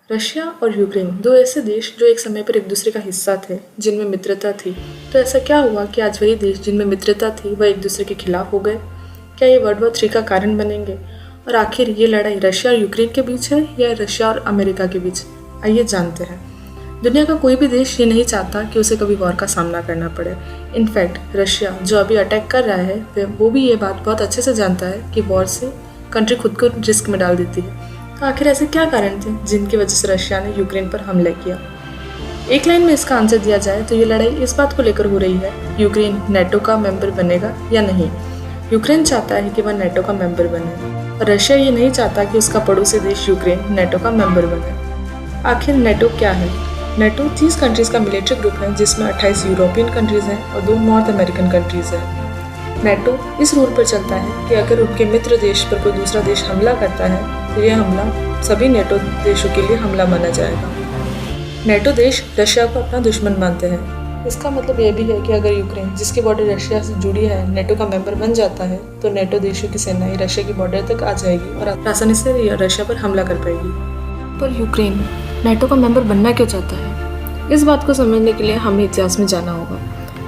Russia और Ukraine दो ऐसे देश जो एक समय पर एक दूसरे का हिस्सा थे, जिनमें मित्रता थी। तो ऐसा क्या हुआ कि आज वही देश जिनमें मित्रता थी वह एक दूसरे के खिलाफ हो गए? क्या ये वर्ल्ड वॉर 3 का कारण बनेंगे? और आखिर ये लड़ाई रशिया और यूक्रेन के बीच है या रशिया और अमेरिका के बीच? आइए जानते हैं। दुनिया का कोई भी देश ये नहीं चाहता कि उसे कभी वॉर का सामना करना पड़े। इनफैक्ट रशिया जो अभी अटैक कर रहा है वो भी ये बात बहुत अच्छे से जानता है कि वॉर से कंट्री खुद को रिस्क में डाल देती है। तो आखिर ऐसे क्या कारण थे जिनकी वजह से रशिया ने यूक्रेन पर हमला किया? एक लाइन में इसका आंसर दिया जाए तो ये लड़ाई इस बात को लेकर हो रही है, यूक्रेन नेटो का मेंबर बनेगा या नहीं। यूक्रेन चाहता है कि वह नेटो का मेंबर बने और रशिया ये नहीं चाहता कि उसका पड़ोसी देश यूक्रेन नेटो का मेंबर बने। आखिर नेटो क्या है? नेटो 30 कंट्रीज का मिलिट्री ग्रुप है जिसमें 28 यूरोपियन कंट्रीज हैं और 2 नॉर्थ अमेरिकन कंट्रीज हैं। नेटो इस रूल पर चलता है कि अगर उनके मित्र देश पर कोई दूसरा देश हमला करता है तो यह हमला सभी नेटो देशों के लिए हमला माना जाएगा। नेटो देश रशिया को अपना दुश्मन मानते हैं। इसका मतलब यह भी है कि अगर यूक्रेन, जिसकी बॉर्डर रशिया से जुड़ी है, नेटो का मेंबर बन जाता है तो नेटो देशों की सेनाएं रशिया की बॉर्डर तक आ जाएगी और आसानी से रशिया पर हमला कर पाएगी। पर यूक्रेन नेटो का मेंबर बनना क्यों चाहता है? इस बात को समझने के लिए हमें इतिहास में जाना होगा।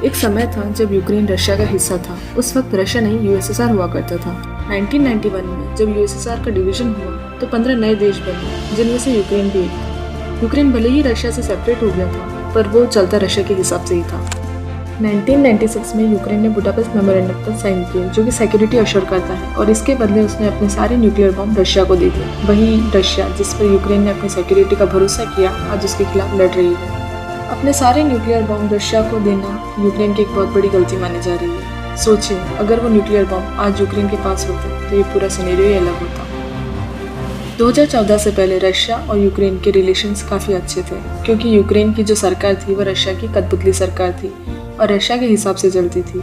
एक समय था जब यूक्रेन रशिया का हिस्सा था। उस वक्त रशिया नहीं यूएसएसआर हुआ करता था। 1991 में जब यूएसएसआर का डिवीजन हुआ तो 15 नए देश बने, जिनमें से यूक्रेन भी एक था। यूक्रेन भले ही रशिया से सेपरेट हो गया था, पर वो चलता रशिया के हिसाब से ही था। 1996 में यूक्रेन ने बुडापेस्ट मेमोरेंडम पर साइन किया, जो कि सिक्योरिटी अश्योर करता है, और इसके बदले उसने अपने सारे न्यूक्लियर बॉम्ब रशिया को दे दिए। वही रशिया, जिस पर यूक्रेन ने अपनी सिक्योरिटी का भरोसा किया, आज उसके खिलाफ लड़ रही है। अपने सारे न्यूक्लियर बॉम्ब रशिया को देना यूक्रेन की एक बहुत बड़ी गलती मानी जा रही है। सोचिए, अगर वो न्यूक्लियर बॉम्ब आज यूक्रेन के पास होते तो ये पूरा सिनेरियो ही अलग होता। 2014 से पहले रशिया और यूक्रेन के रिलेशंस काफ़ी अच्छे थे, क्योंकि यूक्रेन की जो सरकार थी वो रशिया की कठपुतली सरकार थी और रशिया के हिसाब से चलती थी।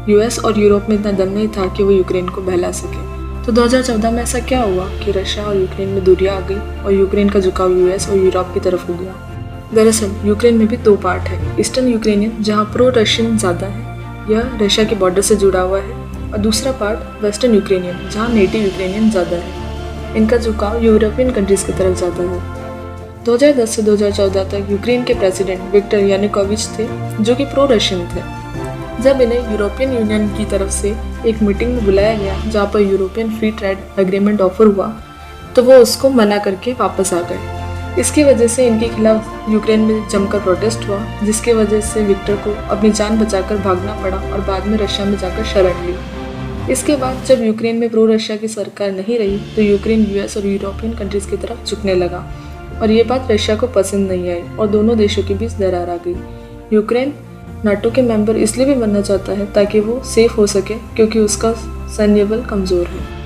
यूएस और यूरोप में इतना दम नहीं था कि वो यूक्रेन को बहला सके। तो 2014 में ऐसा क्या हुआ कि रशिया और यूक्रेन में दूरियां आ गई और यूक्रेन का झुकाव यूएस और यूरोप की तरफ हो गया। दरअसल यूक्रेन में भी 2 पार्ट है। ईस्टर्न यूक्रेनियन, जहाँ प्रो रशियन ज़्यादा है, यह रशिया के बॉर्डर से जुड़ा हुआ है, और दूसरा पार्ट वेस्टर्न यूक्रेनियन, जहाँ नेटिव यूक्रेनियन ज़्यादा है। इनका झुकाव यूरोपियन कंट्रीज़ की तरफ ज़्यादा है। 2010 से 2014 तक यूक्रेन के प्रेसिडेंट विक्टर यानुकोविच थे, जो कि प्रो रशियन थे। जब इन्हें यूरोपियन यूनियन की तरफ से एक मीटिंग में बुलाया गया जहाँ पर European free trade agreement offer हुआ, तो वो उसको मना करके वापस आ गए। इसकी वजह से इनके खिलाफ यूक्रेन में जमकर प्रोटेस्ट हुआ, जिसकी वजह से विक्टर को अपनी जान बचाकर भागना पड़ा और बाद में रशिया में जाकर शरण ली। इसके बाद जब यूक्रेन में प्रो रशिया की सरकार नहीं रही तो यूक्रेन यूएस और यूरोपियन कंट्रीज़ की तरफ झुकने लगा, और ये बात रशिया को पसंद नहीं आई और दोनों देशों के बीच दरार आ गई। यूक्रेन नाटो के मेंबर इसलिए भी बनना चाहता है ताकि वो सेफ हो सके, क्योंकि उसका सैन्य बल कमज़ोर है।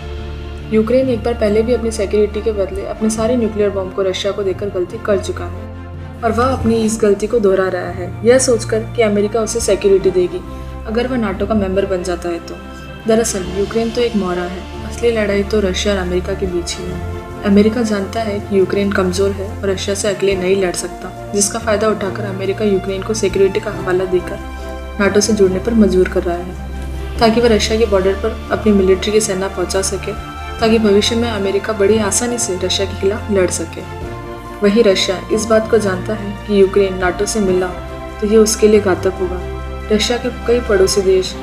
यूक्रेन एक बार पहले भी अपनी सिक्योरिटी के बदले अपने सारे न्यूक्लियर बॉम्ब को रशिया को देकर गलती कर चुका है, और वह अपनी इस गलती को दोहरा रहा है, यह सोचकर कि अमेरिका उसे सिक्योरिटी देगी अगर वह नाटो का मेंबर बन जाता है तो। दरअसल यूक्रेन तो एक मोहरा है, असली लड़ाई तो रशिया और अमेरिका के बीच ही है। अमेरिका जानता है कि यूक्रेन कमज़ोर है और रशिया से अकेले नहीं लड़ सकता, जिसका फ़ायदा उठाकर अमेरिका यूक्रेन को सिक्योरिटी का हवाला देकर नाटो से जुड़ने पर मजबूर कर रहा है, ताकि वह रशिया के बॉर्डर पर अपनी मिलिट्री की सेना पहुँचा सके, ताकि भविष्य में अमेरिका बड़ी आसानी से रशिया के खिलाफ लड़ सके। वही रशिया इस बात को जानता है कि यूक्रेन नाटो से मिला तो ये उसके लिए घातक होगा। रशिया के कई पड़ोसी देश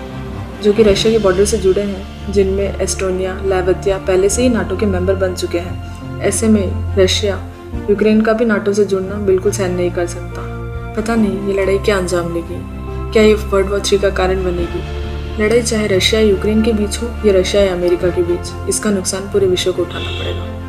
जो कि रशिया के बॉर्डर से जुड़े हैं, जिनमें एस्टोनिया, लात्विया पहले से ही नाटो के मेंबर बन चुके हैं। ऐसे में रशिया यूक्रेन का भी नाटो से जुड़ना बिल्कुल सहन नहीं कर सकता। पता नहीं ये लड़ाई क्या अंजाम लेगी। क्या ये वर्ल्ड वॉर 3 का कारण बनेगी? लड़ाई चाहे रशिया यूक्रेन के बीच हो या रशिया या अमेरिका के बीच, इसका नुकसान पूरे विश्व को उठाना पड़ेगा।